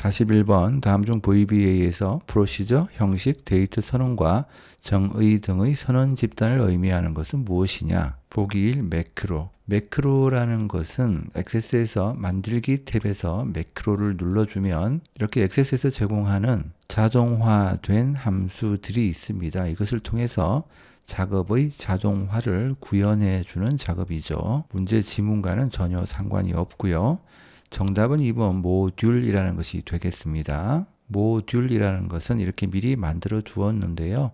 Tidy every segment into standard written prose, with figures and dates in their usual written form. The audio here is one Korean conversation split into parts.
41번 다음 중 VBA에서 프로시저, 형식, 데이터 선언과 정의 등의 선언 집단을 의미하는 것은 무엇이냐? 보기 1 매크로. 매크로라는 것은 액세스에서 만들기 탭에서 매크로를 눌러주면 이렇게 액세스에서 제공하는 자동화된 함수들이 있습니다. 이것을 통해서 작업의 자동화를 구현해 주는 작업이죠. 문제 지문과는 전혀 상관이 없고요. 정답은 2번 모듈이라는 것이 되겠습니다. 모듈이라는 것은 이렇게 미리 만들어 두었는데요.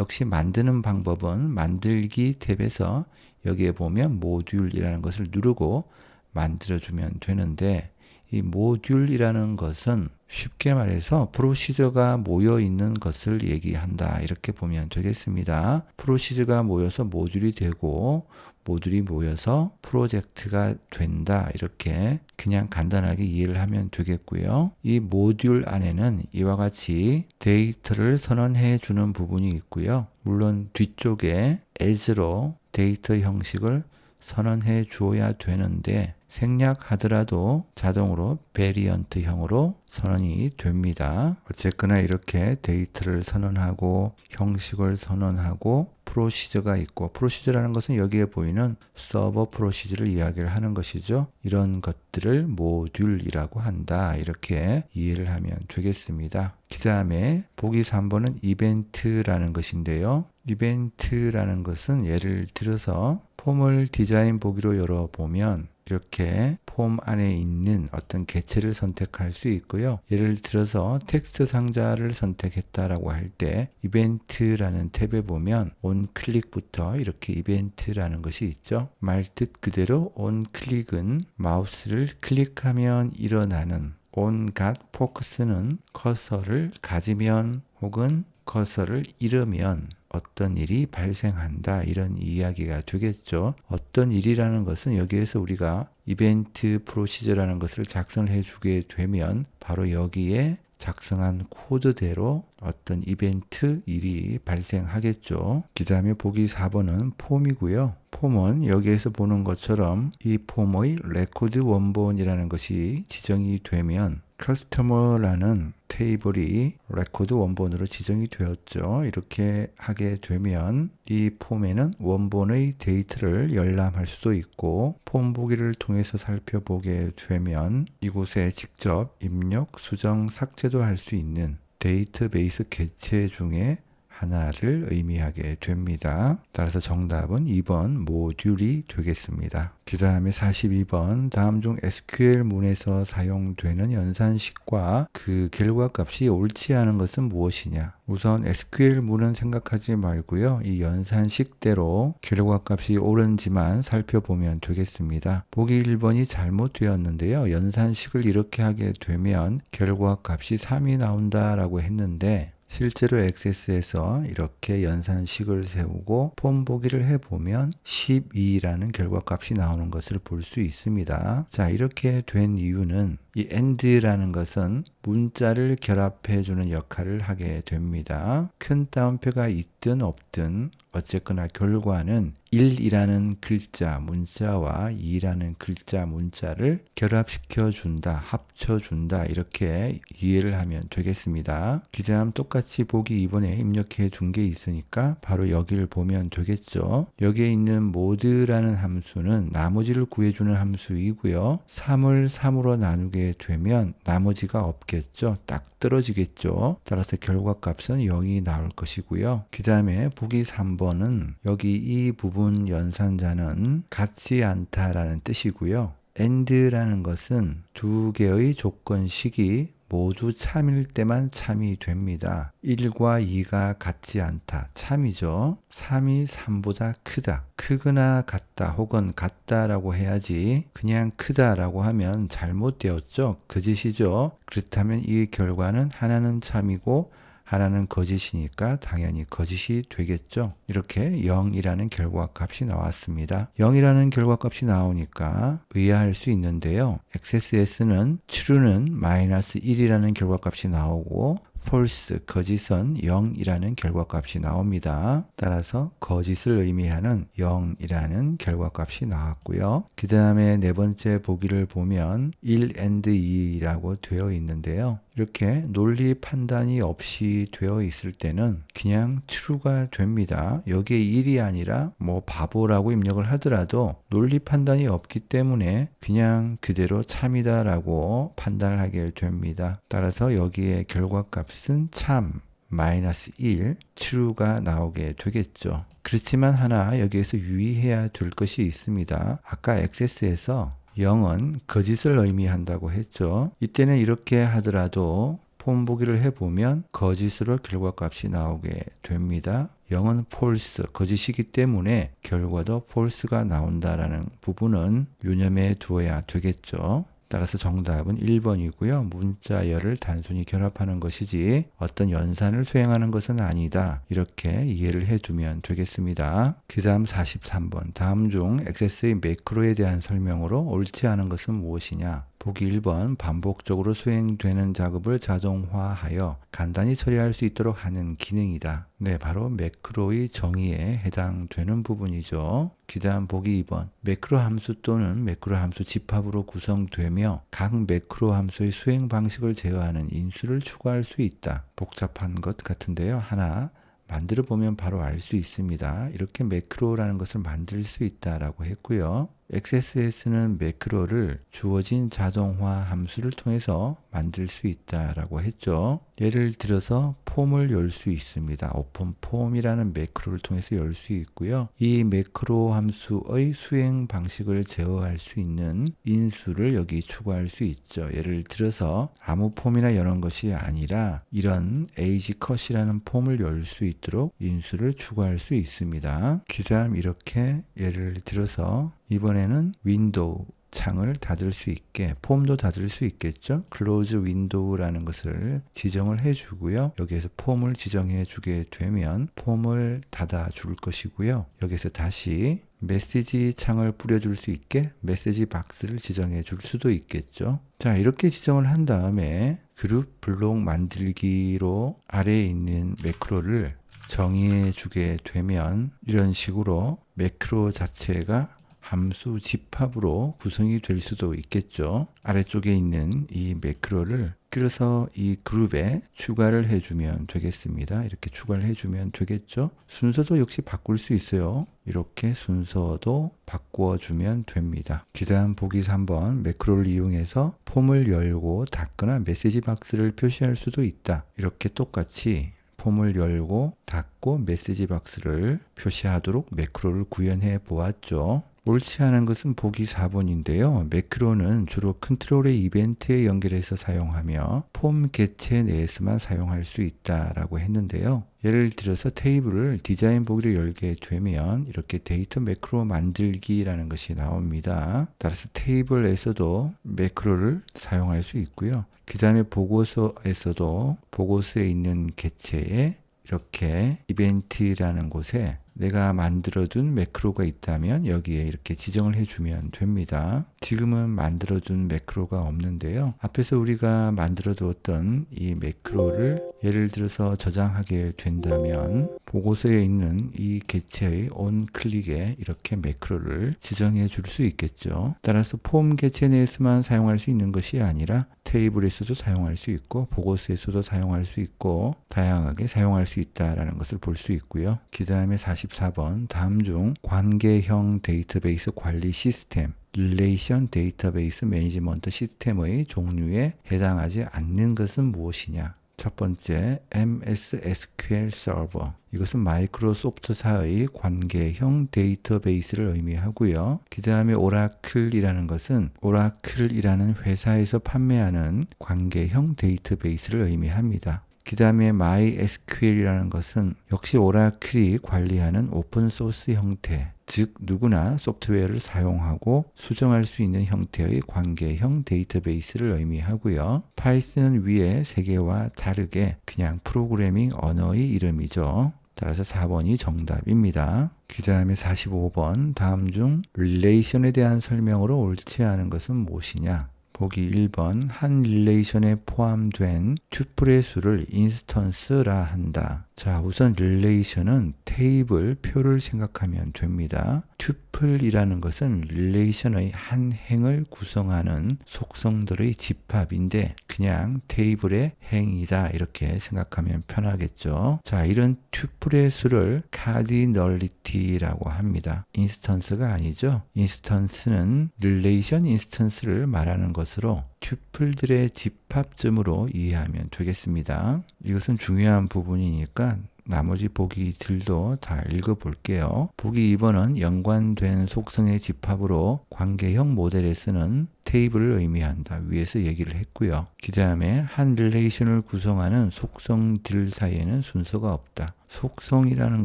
역시 만드는 방법은 만들기 탭에서 여기에 보면 모듈이라는 것을 누르고 만들어주면 되는데, 이 모듈이라는 것은 쉽게 말해서 프로시저가 모여 있는 것을 얘기한다, 이렇게 보면 되겠습니다. 프로시저가 모여서 모듈이 되고 모듈이 모여서 프로젝트가 된다, 이렇게 그냥 간단하게 이해를 하면 되겠고요. 이 모듈 안에는 이와 같이 데이터를 선언해 주는 부분이 있고요. 물론 뒤쪽에 as로 데이터 형식을 선언해 주어야 되는데 생략하더라도 자동으로 베리언트형으로 선언이 됩니다. 어쨌거나 이렇게 데이터를 선언하고 형식을 선언하고 프로시저가 있고, 프로시저라는 것은 여기에 보이는 서버 프로시저를 이야기를 하는 것이죠. 이런 것들을 모듈이라고 한다, 이렇게 이해를 하면 되겠습니다. 그 다음에 보기 3번은 이벤트라는 것인데요. 이벤트라는 것은 예를 들어서 폼을 디자인 보기로 열어보면 이렇게 폼 안에 있는 어떤 개체를 선택할 수 있고요. 예를 들어서 텍스트 상자를 선택했다라고 할 때 이벤트라는 탭에 보면 온 클릭부터 이렇게 이벤트라는 것이 있죠. 말뜻 그대로 온 클릭은 마우스를 클릭하면 일어나는, 온갓 포커스는 커서를 가지면 혹은 커서를 잃으면 어떤 일이 발생한다, 이런 이야기가 되겠죠. 어떤 일이라는 것은 여기에서 우리가 이벤트 프로시저라는 것을 작성을 해주게 되면 바로 여기에 작성한 코드대로 어떤 이벤트 일이 발생하겠죠. 그 다음에 보기 4번은 폼이고요. 폼은 여기에서 보는 것처럼 이 폼의 레코드 원본이라는 것이 지정이 되면 커스터머라는 테이블이 레코드 원본으로 지정이 되었죠. 이렇게 하게 되면 이 폼에는 원본의 데이터를 열람할 수도 있고, 폼 보기를 통해서 살펴보게 되면 이곳에 직접 입력, 수정, 삭제도 할 수 있는 데이터베이스 개체 중에 하나를 의미하게 됩니다. 따라서 정답은 2번 모듈이 되겠습니다. 그 다음에 42번 다음 중 SQL문에서 사용되는 연산식과 그 결과값이 옳지 않은 것은 무엇이냐? 우선 SQL문은 생각하지 말고요. 이 연산식대로 결과값이 옳은지만 살펴보면 되겠습니다. 보기 1번이 잘못되었는데요. 연산식을 이렇게 하게 되면 결과값이 3이 나온다라고 했는데, 실제로 액세스에서 이렇게 연산식을 세우고 폼 보기를 해보면 12라는 결과값이 나오는 것을 볼 수 있습니다. 자, 이렇게 된 이유는 이 AND라는 것은 문자를 결합해 주는 역할을 하게 됩니다. 큰 따옴표가 있든 없든 어쨌거나 결과는 1이라는 글자 문자와 2라는 글자 문자를 결합시켜 준다, 합쳐 준다, 이렇게 이해를 하면 되겠습니다. 그 다음 똑같이 보기 2번에 입력해 둔 게 있으니까 바로 여기를 보면 되겠죠. 여기에 있는 모드라는 함수는 나머지를 구해주는 함수이고요. 3을 3으로 나누게 되면 나머지가 없겠죠. 딱 떨어지겠죠. 따라서 결과값은 0이 나올 것이고요. 그 다음에 보기 3번은 여기 이 부분 연산자는 같지 않다라는 뜻이고요. AND라는 것은 두 개의 조건식이 모두 참일 때만 참이 됩니다. 1과 2가 같지 않다, 참이죠. 3이 3보다 크다, 크거나 같다 혹은 같다라고 해야지 그냥 크다라고 하면 잘못되었죠. 거짓이죠. 그렇다면 이 결과는 하나는 참이고 하나는 거짓이니까 당연히 거짓이 되겠죠. 이렇게 0이라는 결과값이 나왔습니다. 0이라는 결과값이 나오니까 의아할 수 있는데요. XSS는 true는 -1이라는 결과값이 나오고 false, 거짓은 0이라는 결과값이 나옵니다. 따라서 거짓을 의미하는 0이라는 결과값이 나왔고요. 그 다음에 네 번째 보기를 보면 1 and 2라고 되어 있는데요. 이렇게 논리 판단이 없이 되어 있을 때는 그냥 true가 됩니다. 여기에 1이 아니라 뭐 바보라고 입력을 하더라도 논리 판단이 없기 때문에 그냥 그대로 참이다라고 판단을 하게 됩니다. 따라서 여기에 결과값은 참 -1, true가 나오게 되겠죠. 그렇지만 하나 여기에서 유의해야 될 것이 있습니다. 아까 access에서 0은 거짓을 의미한다고 했죠. 이때는 이렇게 하더라도 폼 보기를 해보면 거짓으로 결과값이 나오게 됩니다. 0은 false, 거짓이기 때문에 결과도 false가 나온다라는 부분은 유념해 두어야 되겠죠. 따라서 정답은 1번이고요. 문자열을 단순히 결합하는 것이지 어떤 연산을 수행하는 것은 아니다. 이렇게 이해를 해두면 되겠습니다. 그 다음 43번. 다음 중 XS의 매크로에 대한 설명으로 옳지 않은 것은 무엇이냐? 보기 1번. 반복적으로 수행되는 작업을 자동화하여 간단히 처리할 수 있도록 하는 기능이다. 네, 바로 매크로의 정의에 해당되는 부분이죠. 그 다음 보기 2번. 매크로 함수 또는 매크로 함수 집합으로 구성되며 각 매크로 함수의 수행 방식을 제어하는 인수를 추가할 수 있다. 복잡한 것 같은데요. 하나 만들어 보면 바로 알 수 있습니다. 이렇게 매크로라는 것을 만들 수 있다라고 했고요. XSS는 매크로를 주어진 자동화 함수를 통해서 만들 수 있다라고 했죠. 예를 들어서 폼을 열 수 있습니다. 오픈 폼이라는 매크로를 통해서 열 수 있고요. 이 매크로 함수의 수행 방식을 제어할 수 있는 인수를 여기 추가할 수 있죠. 예를 들어서 아무 폼이나 여는 것이 아니라 이런 ageCut이라는 폼을 열 수 있도록 인수를 추가할 수 있습니다. 그 다음 이렇게 예를 들어서 이번에는 윈도우 창을 닫을 수 있게 폼도 닫을 수 있겠죠. close window라는 것을 지정을 해 주고요. 여기에서 폼을 지정해 주게 되면 폼을 닫아 줄 것이고요. 여기서 다시 메시지 창을 뿌려줄 수 있게 메시지 박스를 지정해 줄 수도 있겠죠. 자, 이렇게 지정을 한 다음에 그룹 블록 만들기로 아래에 있는 매크로를 정의해 주게 되면 이런 식으로 매크로 자체가 함수 집합으로 구성이 될 수도 있겠죠. 아래쪽에 있는 이 매크로를 끌어서 이 그룹에 추가를 해주면 되겠습니다. 이렇게 추가를 해주면 되겠죠. 순서도 역시 바꿀 수 있어요. 이렇게 순서도 바꿔주면 됩니다. 그 다음 보기 3번 매크로를 이용해서 폼을 열고 닫거나 메시지 박스를 표시할 수도 있다. 이렇게 똑같이 폼을 열고 닫고 메시지 박스를 표시하도록 매크로를 구현해 보았죠. 옳지 않은 것은 보기 4번인데요. 매크로는 주로 컨트롤의 이벤트에 연결해서 사용하며 폼 개체 내에서만 사용할 수 있다라고 했는데요. 예를 들어서 테이블을 디자인 보기를 열게 되면 이렇게 데이터 매크로 만들기라는 것이 나옵니다. 따라서 테이블에서도 매크로를 사용할 수 있고요. 그 다음에 보고서에서도 보고서에 있는 개체에 이렇게 이벤트라는 곳에 내가 만들어둔 매크로가 있다면 여기에 이렇게 지정을 해주면 됩니다. 지금은 만들어둔 매크로가 없는데요. 앞에서 우리가 만들어 두었던 이 매크로를 예를 들어서 저장하게 된다면 보고서에 있는 이 개체의 on 클릭에 이렇게 매크로를 지정해 줄 수 있겠죠. 따라서 폼 개체 내에서만 사용할 수 있는 것이 아니라 테이블에서도 사용할 수 있고 보고서에서도 사용할 수 있고 다양하게 사용할 수 있다는 것을 볼 수 있고요. 그 다음에 44번 다음 중 관계형 데이터베이스 관리 시스템 릴레이션 데이터베이스 매니지먼트 시스템의 종류에 해당하지 않는 것은 무엇이냐? 첫 번째 MS SQL 서버 이것은 마이크로소프트사의 관계형 데이터베이스를 의미하고요. 그 다음에 오라클이라는 것은 오라클이라는 회사에서 판매하는 관계형 데이터베이스를 의미합니다. 그 다음에 MySQL이라는 것은 역시 오라클이 관리하는 오픈소스 형태, 즉 누구나 소프트웨어를 사용하고 수정할 수 있는 형태의 관계형 데이터베이스를 의미하고요. 파이썬은 위의 세 개와 다르게 그냥 프로그래밍 언어의 이름이죠. 따라서 4번이 정답입니다. 그 다음에 45번 다음 중 릴레이션에 대한 설명으로 옳지 않은 것은 무엇이냐? 보기 1번 한 릴레이션에 포함된 튜플의 수를 인스턴스라 한다. 자, 우선 릴레이션은 테이블, 표를 생각하면 됩니다. 튜플이라는 것은 릴레이션의 한 행을 구성하는 속성들의 집합인데 그냥 테이블의 행이다 이렇게 생각하면 편하겠죠. 자, 이런 튜플의 수를 카디널리티라고 합니다. 인스턴스가 아니죠. 인스턴스는 릴레이션 인스턴스를 말하는 것으로 튜플들의 집합점으로 이해하면 되겠습니다. 이것은 중요한 부분이니까 나머지 보기들도 다 읽어볼게요. 보기 2번은 연관된 속성의 집합으로 관계형 모델에 쓰는 테이블을 의미한다. 위에서 얘기를 했고요. 그 다음에 한 릴레이션을 구성하는 속성들 사이에는 순서가 없다. 속성이라는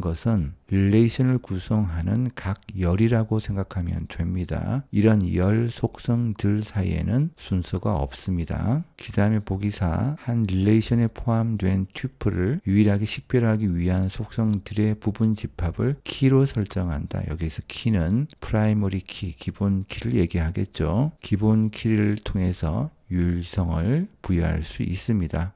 것은 릴레이션을 구성하는 각 열이라고 생각하면 됩니다. 이런 열 속성들 사이에는 순서가 없습니다. 그 다음에 보기 4, 한 릴레이션에 포함된 튜플을 유일하게 식별하기 위한 속성들의 부분 집합을 키로 설정한다. 여기서 키는 프라이머리 키, 기본 키를 얘기하겠죠. 기본 키를 통해서 유일성을 부여할 수 있습니다.